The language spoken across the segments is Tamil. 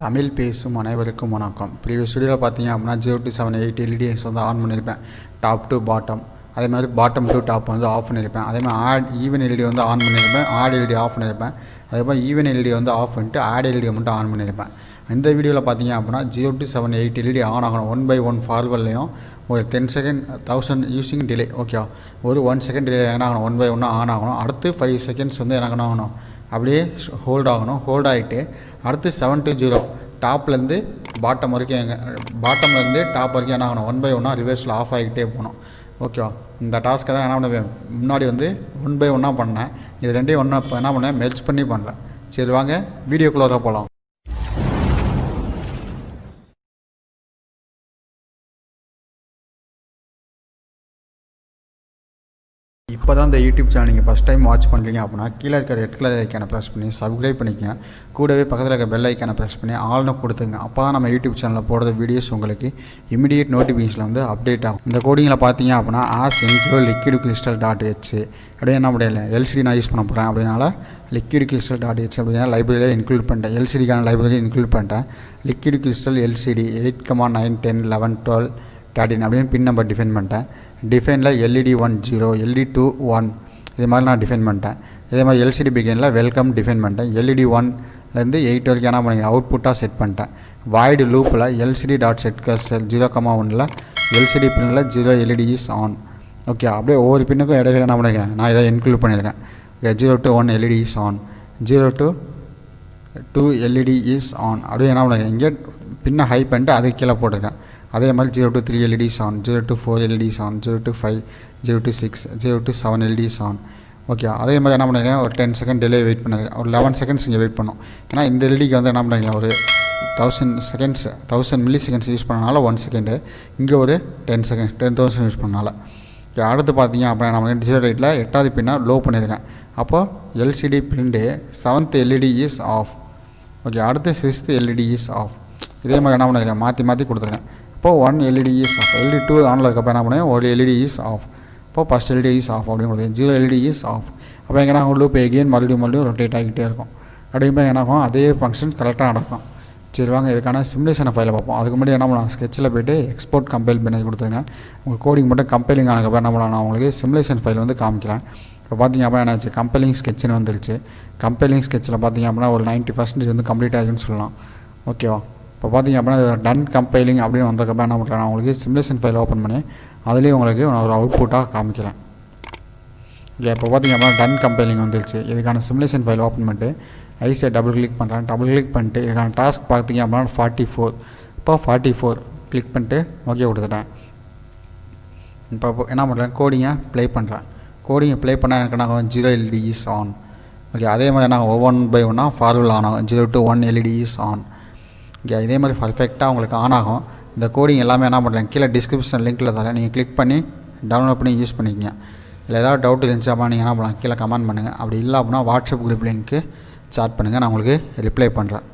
தமிழ் பேசும் அனைவருக்கும் வணக்கம். ப்ரீவியஸ் வீடியோவில் பார்த்தீங்க அப்படின்னா 0 to 7 8 எல்இடிஸ் வந்து ஆன் பண்ணியிருப்பேன், டாப் டு பாட்டம். அதே மாதிரி பாட்டம் டு டாப் வந்து ஆஃப் பண்ணியிருப்பேன். அதே மாதிரி ஈவன் எல்இடி வந்து ஆன் பண்ணியிருப்பேன், ஆட் எல்இடி ஆஃப் பண்ணியிருப்பேன். அதே மாதிரி ஈவன் எல்இடி வந்து ஆஃப் பண்ணிட்டு ஆட் எல்இடி மட்டும் ஆன் பண்ணியிருப்பேன். இந்த வீடியோவில் பார்த்தீங்க அப்படின்னா 0 to 7 8 எல்இடி ஆன் ஆகணும். 1 by 1 ஃபார்வர்ட்லையும் ஒரு 10 செகண்ட் 1000 யூஸிங் டிலே. ஓகே, ஒரு 1 செகண்ட் டிலே என்ன ஆகணும், 1 by 1 ஆன் ஆகணும். அடுத்து 5 செகண்ட்ஸ் வந்து என்ன ஆகணும், அப்படியே ஹோல்ட் ஆகணும். ஹோல்ட் ஆகிட்டு அடுத்து 7 to 0 டாப்லேருந்து பாட்டம் வரைக்கும் பாட்டம்லேருந்து டாப் வரைக்கும் என்ன ஆகணும், 1 by 1 ரிவர்ஸில் ஆஃப் ஆகிக்கிட்டே போகணும். ஓகேவா, இந்த டாஸ்க்கை தான் என்ன பண்ண முன்னாடி வந்து 1 by 1 பண்ணேன். இது ரெண்டையும் ஒன்றா இப்போ என்ன பண்ணேன், மெர்ஜ் பண்ணி பண்ணல. சரி வாங்க வீடியோக்குள்ளே போகலாம். இப்போ தான் இந்த யூடியூப் சேனல் நீங்கள் ஃபஸ்ட் டைம் வாட்ச் பண்ணுறீங்க அப்படின்னா கீழே இருக்கிற ரெட் கலர் ஐக்கானை ப்ரெஸ் பண்ணி சப்ஸ்கிரைப் பண்ணிக்கங்க. கூடவே பக்கத்தில் இருக்க பெல் ஐக்கானை ப்ரெஸ் பண்ணி ஆல்னு கொடுத்துங்க. அப்போ தான் நம்ம யூடியூப் சேனலில் போடுற வீடியோஸ் உங்களுக்கு இமீடியட் நோட்டிஃபிகேஷனில் வந்து அப்டேட் ஆகும். இந்த கோடிங்கில் பார்த்தீங்க அப்படின்னா ASNQLiquidCrystal.h அப்படியே என்ன முடியல, எல்சிடி நான் யூஸ் பண்ண போகிறேன். அப்படின்னால LiquidCrystal.h அப்படின்னா லைப்ரரியில் இன்க்ளூட் பண்ணிட்டேன். எல்சிடிக்கான லைப்ரரி இன்க்ளூட் பண்ணிட்டேன். Liquid Crystal LCD 8, 9, 10, 11, 12, 13 அப்படின்னு பின் நம்பர் டிஃபைன் பண்ணிட்டேன். டிஃபைனில் LED 1 0, LED 2 1 இது மாதிரி நான் டிஃபைன் பண்ணிட்டேன். இதே மாதிரி LCD பிகினில் வெல்கம் டிஃபைன் பண்ணிட்டேன். LED 1லேருந்து 8 வரைக்கும் என்ன பண்ணி அவுட்புட்டாக செட் பண்ணிட்டேன். வாய்டு லூப்பில் LCD.set cursor 0,1ல் LCD பின்னில் 0 LED is on. ஓகே, அப்படியே ஒவ்வொரு பின்னுக்கும் இடையில என்ன பண்ணியிருக்கேன், நான் இதை இன்க்ளூட் பண்ணியிருக்கேன். 0 to 1 LED is on, 0 to 2 LED is on அப்படியே என்ன பண்ணியிருக்கேன், இங்கே பின்னை ஹை பண்ணிட்டு அதுக்கு கீழே போட்டிருக்கேன். அதே மாதிரி 0 to 3 LEDs on, 0 to 4 LEDs on, 0 to 5, 0 to 6, 0 to 7 LEDs on. Okay, அதே மாதிரி என்ன பண்ணுறேன், ஒரு 10 செகண்ட் டிலே வெயிட் பண்ணுங்க. ஒரு 11 செகண்ட்ஸ் இங்கே வெயிட் பண்ணோம். ஏன்னா இந்த எல்இடிக்கு வந்து என்ன பண்ணுறீங்க, ஒரு 1000 மில்லி செகண்ட்ஸ் யூஸ் பண்ணனால 1 செகண்டு, இங்கே ஒரு 10,000 யூஸ் பண்ணனால. அடுத்து பார்த்தீங்க அப்படின்னா நம்ம டிஜிட்டல் லைட்டில் 8வது பின்னா லோ பண்ணியிருக்கேன். அப்போது LCD print 7th LED is off. Okay, அடுத்து 6th LED இஸ் ஆஃப். இதே மாதிரி என்ன பண்ணியிருக்கேன், மாற்றி கொடுத்துருக்கேன். இப்போது 1 LED இஸ் ஆஃப், LED 2 ஆனில் இருக்கப்போ என்ன பண்ணுவேன், ஒரு LED இஸ் ஆஃப். இப்போது ஃபஸ்ட் LED இஸ் ஆஃப் அப்படின்னு கொடுத்தேன். 0 LED இஸ் ஆஃப். அப்போ எங்கன்னா லூப் எகெயின் மறுபடியும் ரொட்டேட் ஆகிட்டே இருக்கும். அப்படிங்கும்போது என்ன ஆகும், அதே ஃபங்க்ஷன் கரெக்டாக நடக்கும். சரி வாங்க இதுக்கான சிமுலேஷனை ஃபைலை பார்ப்போம். அதுக்கு முன்னாடி என்ன பண்ணலாம், ஸ்கெட்சில் போய்ட்டு எக்ஸ்போர்ட் கம்பைல் பண்ணி கொடுத்துருங்க. உங்கள் கோடிங் மட்டும் கம்பைலிங் ஆனதுக்கப்புறம் என்ன பண்ணலாம், நான் உங்களுக்கு சிமுலேஷன் ஃபைல் வந்து காமிக்கிறேன். இப்போ பார்த்தீங்க அப்படின்னா என்னாச்சு, கம்பைலிங் ஸ்கெட்சுன்னு வந்துருச்சு. கம்பைலிங் ஸ்கெட்சில் பார்த்தீங்க அப்படின்னா ஒரு 90% வந்து கம்ப்ளீட் ஆகிடுன்னு சொல்லலாம். ஓகேவா, இப்போ பார்த்தீங்க அப்படின்னா டன் கம்பைலிங் அப்படின்னு வந்ததுக்கப்புறம் என்ன பண்ணுறேன், நான் உங்களுக்கு சிமுலேஷன் ஃபைல் ஓப்பன் பண்ணி அதுலேயே உங்களுக்கு நான் ஒரு அவுட்புட்டாக காமிக்கிறேன். ஓகே, இப்போ பார்த்தீங்க அப்படின்னா டன் கம்பைலிங் வந்துருச்சு. இதுக்கான சிமுலேஷன் ஃபைல் ஓப்பன் பண்ணிட்டு ஐசியை டபுள் கிளிக் பண்ணுறேன். டபுள் கிளிக் பண்ணிட்டு இதுக்கான டாஸ்க் பார்த்தீங்க அப்படின்னா 44. இப்போ 44 கிளிக் பண்ணிட்டு ஓகே கொடுத்துட்டேன். இப்போ என்ன பண்ணுறேன், கோடிங்கை ப்ளே பண்ணுறேன். கோடிங்கை ப்ளே பண்ணால் எனக்கு என்ன ஆகும், 0 LED இஸ் ஆன். ஓகே, அதே மாதிரி என்ன 1 by 1 ஃபார்வர்ட் ஆன் ஆகும். 0 to 1 LED is on. Okay, இதே மாதிரி பர்ஃபெக்டாக உங்களுக்கு ஆன் ஆகும். இந்த கோடிங் எல்லாமே என்ன பண்ணுறேன், கீழே டிஸ்கிரிப்ஷன் லிங்க்கில் தரேன், நீங்கள் கிளிக் பண்ணி டவுன்லோட் பண்ணி யூஸ் பண்ணிக்கங்க. இல்லை ஏதாவது டவுட் இருந்துச்சு அப்படின்னா நீங்கள் என்ன பண்ணலாம், கீழே கமெண்ட் பண்ணுங்கள். அப்படி இல்லை அப்படின்னா வாட்ஸ்அப் குரூப் லிங்க்கு சாட் பண்ணுங்கள், நான் உங்களுக்கு ரிப்ளை பண்ணுறேன்.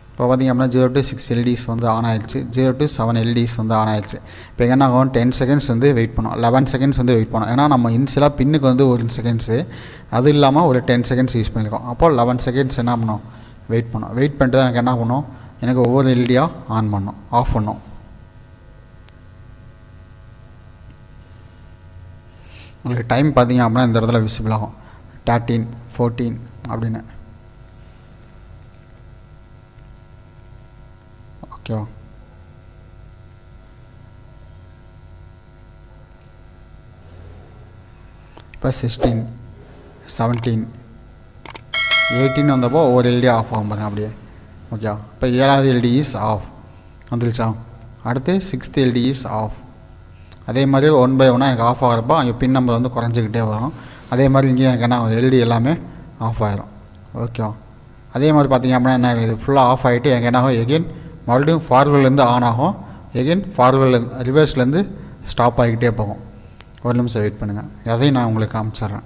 இப்போ பார்த்திங்க அப்படின்னா 0 to 6 LEDs வந்து ஆன் ஆயிடுச்சு. 0 to 7 LEDs வந்து ஆன் ஆயிடுச்சு. இப்போ என்ன ஆகும், 10 செகண்ட்ஸ் வந்து வெயிட் பண்ணோம், 11 செகண்ட்ஸ் வந்து வெயிட் பண்ணோம். ஏன்னா நம்ம இன்சியலாக பின்னுக்கு வந்து 1 செகண்ட்ஸு, அது இல்லாமல் ஒரு 10 செகண்ட்ஸ் யூஸ் பண்ணியிருக்கோம். அப்போது 11 செகண்ட்ஸ் என்ன பண்ணோம், வெயிட் பண்ணோம். வெயிட் பண்ணிட்டு தான் எனக்கு என்ன பண்ணோம், எனக்கு ஒவ்வொரு எல்இடியாக ஆன் பண்ணோம், ஆஃப் பண்ணோம். உங்களுக்கு டைம் பார்த்திங்க அப்படின்னா இந்த இடத்துல விசிபிள் ஆகும் 13, 14 அப்படின்னு. ஓகேவா, இப்போ 16, 17, 18 வந்தப்போ ஒவ்வொரு எல்இடி ஆஃப் ஆகும் பாருங்க அப்படியே. ஓகே, இப்போ 7வது LED இஸ் ஆஃப் வந்துருச்சா. அடுத்து 6th LED இஸ் ஆஃப். அதே மாதிரி 1 by 1 எனக்கு ஆஃப் ஆகிறப்போ அங்கே பின் நம்பர் வந்து குறைஞ்சிக்கிட்டே வரும். அதே மாதிரி இங்கே எனக்கு என்ன எல்இடி எல்லாமே ஆஃப் ஆகிரும். ஓகேவா, அதே மாதிரி பார்த்திங்க அப்படின்னா என்ன, இது ஃபுல்லாக ஆஃப் ஆகிட்டு எனக்கு என்ன ஆகும், எகெயின் மறுபடியும் ஃபார்வர்ட்லேருந்து ஆன் ஆகும், எகெயின் ஃபார்வர்ட்லேருந்து ரிவர்ஸ்லேருந்து ஸ்டாப் ஆகிக்கிட்டே போகும். ஒரு நிமிஷம் வெயிட் பண்ணுங்கள், அதையும் நான் உங்களுக்கு காமிச்சிட்றேன்.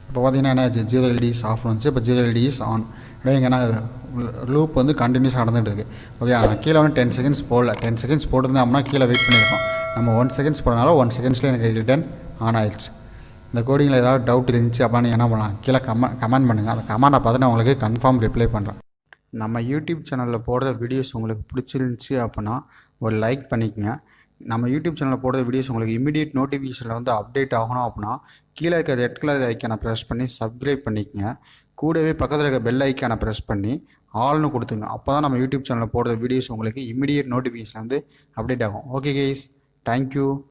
இப்போ பார்த்தீங்கன்னா என்ன ஆச்சு, 0 LED இஸ் ஆஃப் வந்துச்சு. இப்போ 0 LED இஸ் ஆன். அப்படியே என்ன லூப் வந்து கண்டினியூஸாக நடந்துகிட்டு இருக்குது. ஓகே, நான் கீழே வந்து 10 செகண்ட்ஸ் போடல. 10 செகண்ட்ஸ் போட்டிருந்தேன் அப்படின்னா கீழே வெயிட் பண்ணியிருக்கோம். நம்ம 1 செகண்ட்ஸ் போனனால 1 செகண்ட்ஸில் எனக்கு ரிட்டர்ன் ஆன் ஆயிடுச்சு. இந்த கோடிங்கில் ஏதாவது டவுட் இருந்துச்சு அப்படின்னா நீங்கள் என்ன பண்ணலாம், கீழே கமெண்ட் பண்ணுங்கள். அந்த கமெண்ட்டை பார்த்து நான் உங்களுக்கு கன்ஃபார்ம் ரிப்ளை பண்ணுறேன். நம்ம யூடியூப் சேனலில் போடுற வீடியோஸ் உங்களுக்கு பிடிச்சிருந்துச்சி அப்படின்னா ஒரு லைக் பண்ணிக்கங்க. நம்ம யூடியூப் சேனலில் போடுற வீடியோஸ் உங்களுக்கு இமீடியட் நோட்டிஃபிகேஷனில் வந்து அப்டேட் ஆகணும் அப்படின்னா கீழே இருக்க ரெட் கலர் ஐக்கானை ப்ரெஸ் பண்ணி சப்ஸ்கிரைப் பண்ணிக்கங்க. கூடவே பக்கத்தில் இருக்க பெல் ஐக்கானை ப்ரெஸ் பண்ணி ஆல்னு கொடுத்துங்க. அப்போ தான் நம்ம யூடியூப் சேனலில் போடுற வீடியோஸ் உங்களுக்கு இமீடியட் நோட்டிஃபிகேஷன் வந்து அப்டேட் ஆகும். Okay guys, thank you.